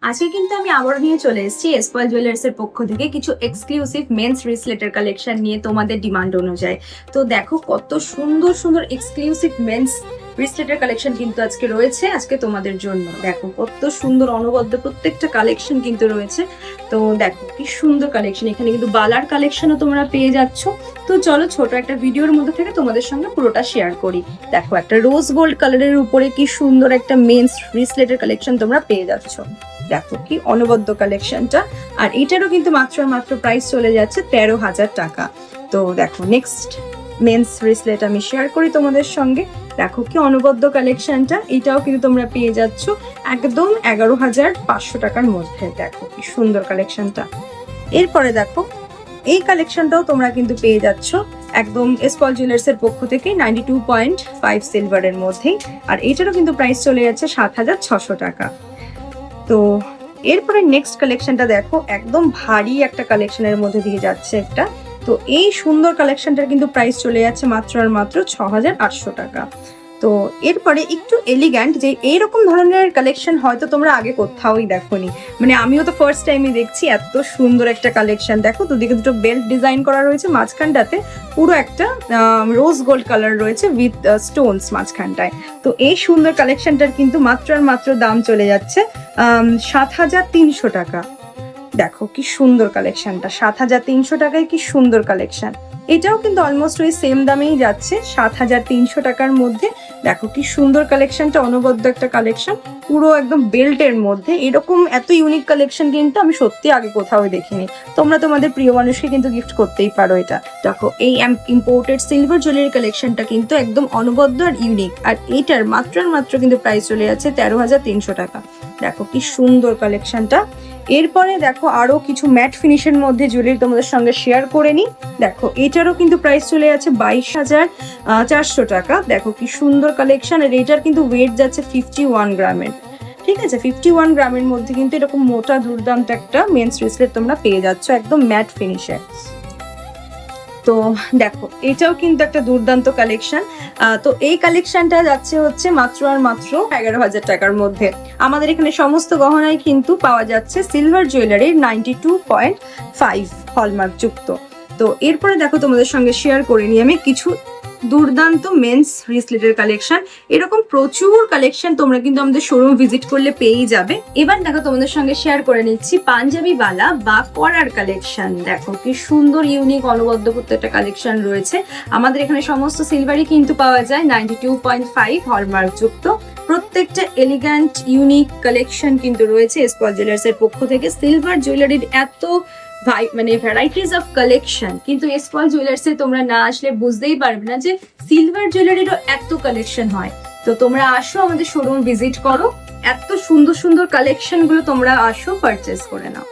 আজকে কিন্তু আমি আবারও নিয়ে চলে এসেছি এসপয়েল জুয়েলার্স এর পক্ষ থেকে কিছু এক্সক্লুসিভ মেন্স রিসলেটের কালেকশন নিয়ে তোমাদের ডিমান্ড অনুযায়ী। তো দেখো কত সুন্দর সুন্দর এক্সক্লুসিভ মেন্স রিসলেটের কালেকশন কিন্তু আজকে রয়েছে আজকে তোমাদের জন্য। দেখো কত সুন্দর অনবদ্য প্রত্যেকটা কালেকশন কিন্তু রয়েছে। তো দেখো কি সুন্দর কালেকশন, এখানে কিন্তু বালার কালেকশনও তোমরা পেয়ে যাচ্ছ। তো চলো ছোট একটা ভিডিওর মধ্যে থেকে তোমাদের সঙ্গে পুরোটা শেয়ার করি। দেখো একটা রোজ গোল্ড কালারের উপরে কি সুন্দর একটা মেন্স রিসলেটের কালেকশন তোমরা পেয়ে যাচ্ছ। দেখো কি অনবদ্য কালেকশনটা, আর এটারও কিন্তু মাত্র প্রাইস চলে যাচ্ছে 13,000 টাকা। তো দেখো নেক্সট মেন্স ব্রেসলেট আমি শেয়ার করি তোমাদের সঙ্গে। দেখো কি অনবদ্য কালেকশনটা, এটাও কিন্তু তোমরা পেয়ে যাচ্ছ একদম 11,500 টাকার মধ্যে। দেখো কি সুন্দর কালেকশনটা। এরপরে দেখো এই কালেকশনটাও তোমরা কিন্তু পেয়ে যাচ্ছ একদম এসপয়েল জুয়েলার্স এর পক্ষ থেকে 92.5 সিলভারের মধ্যেই, আর এটারও কিন্তু প্রাইস চলে যাচ্ছে 7,600 টাকা। তো এরপরে নেক্সট কালেকশনটা দেখো একদম ভারী একটা কালেকশনের মধ্যে দিয়ে যাচ্ছে একটা। তো এই সুন্দর কালেকশনটার কিন্তু প্রাইস চলে যাচ্ছে মাত্র 6,800 টাকা। তো এরপরে একটু এলিগ্যান্ট যে এইরকম ধরনের কালেকশন হয়তো তোমরা আগে কোথাওই দেখোনি, মানে আমিও তো ফার্স্ট টাইমই দেখছি এত সুন্দর একটা কালেকশন। দেখো দুদিকে দুটো বেল্ট ডিজাইন করা রয়েছে, মাঝখানটাতে পুরো একটা রোজ গোল্ড কালার রয়েছে উইথ স্টোনস মাঝখানটায়। তো এই সুন্দর কালেকশনটার কিন্তু মাত্র দাম চলে যাচ্ছে 7,300 টাকা। দেখো কি সুন্দর কালেকশনটা, 7,300 টাকায় কি সুন্দর কালেকশন। এটাও কিন্তু অলমোস্ট ওই সেম দামেই যাচ্ছে 7,300 টাকার মধ্যে। দেখো কি সুন্দর কালেকশনটা, অনবদ্য একটা কালেকশন পুরো একদম বেল্টের মধ্যে। এরকম এত ইউনিক কালেকশন কিন্তু আমি সত্যি আগে কোথাও দেখিনি। তোমরা তোমাদের প্রিয় মানুষকে কিন্তু গিফট করতেই পারো এটা। দেখো এই ইম্পোর্টেড সিলভার জুয়েলারি কালেকশনটা কিন্তু একদম অনবদ্য আর ইউনিক, আর এইটার মাত্র কিন্তু প্রাইস চলে যাচ্ছে 13,300 টাকা। দেখো কি সুন্দর কালেকশনটা। এরপরে দেখো আরো কিছু ম্যাট ফিনিশের মধ্যে জুয়েলারি তোমাদের সঙ্গে শেয়ার করে নি। দেখো এটারও কিন্তু প্রাইস চলে যাচ্ছে 22,400 টাকা। দেখো কি সুন্দর কালেকশন, আর এটার কিন্তু ওয়েট যাচ্ছে 51 গ্রামের। ঠিক আছে, 51 গ্রামের মধ্যে কিন্তু এরকম মোটা দুর্দান্ত একটা মেন্স ব্রেসলেট তোমরা পেয়ে যাচ্ছ একদম ম্যাট ফিনিশে। তো দেখো এটাও কিন্তু একটা দুর্দান্ত কালেকশন। তো এই কালেকশনটা যাচ্ছে হচ্ছে মাত্র 11,000 টাকার মধ্যে। আমাদের এখানে সমস্ত গহনাই কিন্তু পাওয়া যাচ্ছে সিলভার জুয়েলারির 92.5 হলমার্ক যুক্ত। তো এরপরে দেখো তোমাদের সঙ্গে শেয়ার করে নিই আমি কিছু দুর্দান্ত মেন্স ব্রেসলেটের কালেকশন। এরকম প্রচুর কালেকশন তোমরা কিন্তু আমাদের শোরুম ভিজিট করলে পেয়েই যাবে। এবার দেখো তোমাদের সঙ্গে শেয়ার করে নিচ্ছি পাঞ্জাবি বালা বা করার কালেকশন। দেখো কি সুন্দর ইউনিক অনবদ্য প্রত্যেকটা কালেকশন রয়েছে। আমাদের এখানে সমস্ত সিলভারই কিন্তু পাওয়া যায় 92.5 হলমার্ক যুক্ত। প্রত্যেকটা এলিগ্যান্ট ইউনিক কালেকশন কিন্তু রয়েছে এসপয়েল জুয়েলার্স এর পক্ষ থেকে। সিলভার জুয়েলারির এত মানে ভ্যারাইটিস অফ কালেকশন কিন্তু এসপয়েল জুয়েলার্সে তোমরা না আসলে বুঝতেই পারবে না যে সিলভার জুয়েলারিরও এত কালেকশন হয়। তো তোমরা আসো আমাদের শোরুম ভিজিট করো, এত সুন্দর সুন্দর কালেকশন গুলো তোমরা আসো পারচেস করে নাও।